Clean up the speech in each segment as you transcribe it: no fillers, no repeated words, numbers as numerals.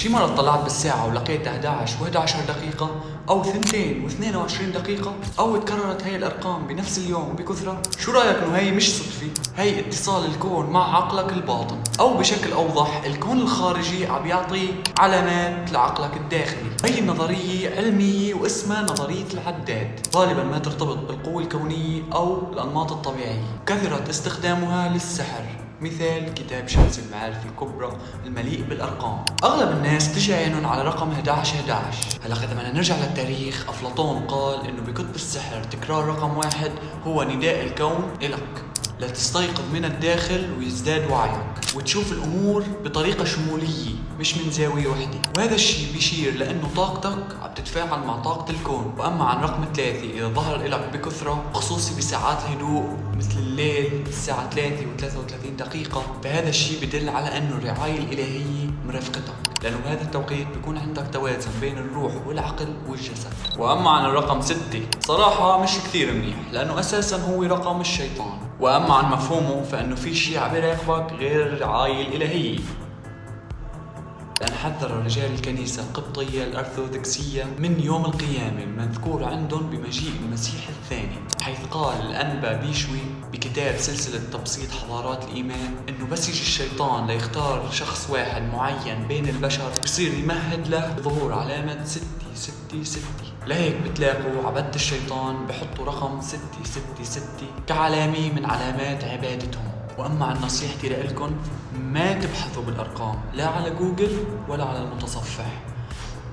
شي مرة طلعت بالساعة ولقيت 11 و11 دقيقة أو 2 و22 دقيقة أو تكررت هاي الأرقام بنفس اليوم بكثرة؟ شو رأيك إنه هي مش صدفة؟ هي اتصال الكون مع عقلك الباطن، أو بشكل أوضح الكون الخارجي عم يعطيك علامات لعقلك الداخلي. هي النظرية علمية واسمها نظرية العداد، غالبا ما ترتبط بالقوة الكونية أو الأنماط الطبيعية، كثرت استخدامها للسحر، مثال كتاب شمس المعارف الكبرى المليء بالأرقام. أغلب الناس تجي عينهم على رقم 11. هلا لما نرجع للتاريخ، أفلاطون قال إنه بكتب السحر تكرار رقم 1 هو نداء الكون إلك لتستيقظ من الداخل ويزداد وعيك وتشوف الأمور بطريقة شمولية مش من زاوية وحدة. وهذا الشيء بيشير لأنه طاقتك عم تتفاعل مع طاقة الكون. وأما عن رقم 3 إذا ظهر لك بكثرة، خصوصي بساعات هدوء مثل الليل الساعة 3 و33 دقيقة، فهذا الشيء بدل على أنه الرعاية الإلهية مرافقتك، لأنه بهذا التوقيت بيكون عندك توازن بين الروح والعقل والجسد. وأما عن الرقم 6 صراحة مش كثير منيح، لأنه أساسا هو رقم الشيطان. وأما عن مفهومه فإنه في شيء عم يراقبك غير الرعاية الإلهية، لأن حذر رجال الكنيسة القبطية الأرثوذكسية من يوم القيامة المذكور عندهم بمجيء المسيح الثاني، حيث قال الأنبا بيشوي بكتاب سلسلة تبسيط حضارات الإيمان إنه بس يجي الشيطان ليختار شخص واحد معين بين البشر بصير يمهد له بظهور علامة 666. لهيك بتلاقوا عبدة الشيطان بحطوا رقم 666 كعلامة من علامات عبادتهم. وأما عن نصيحتي لإلكن، ما تبحثوا بالأرقام لا على جوجل ولا على المتصفح،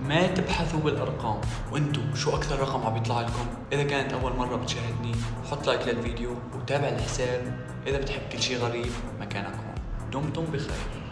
ما تبحثوا بالأرقام. وانتو شو أكثر رقم عم يطلع لكم؟ إذا كانت أول مرة بتشاهدني حط لايك للفيديو وتابع الحساب. إذا بتحب كل شي غريب مكانك هون. دمتم بخير.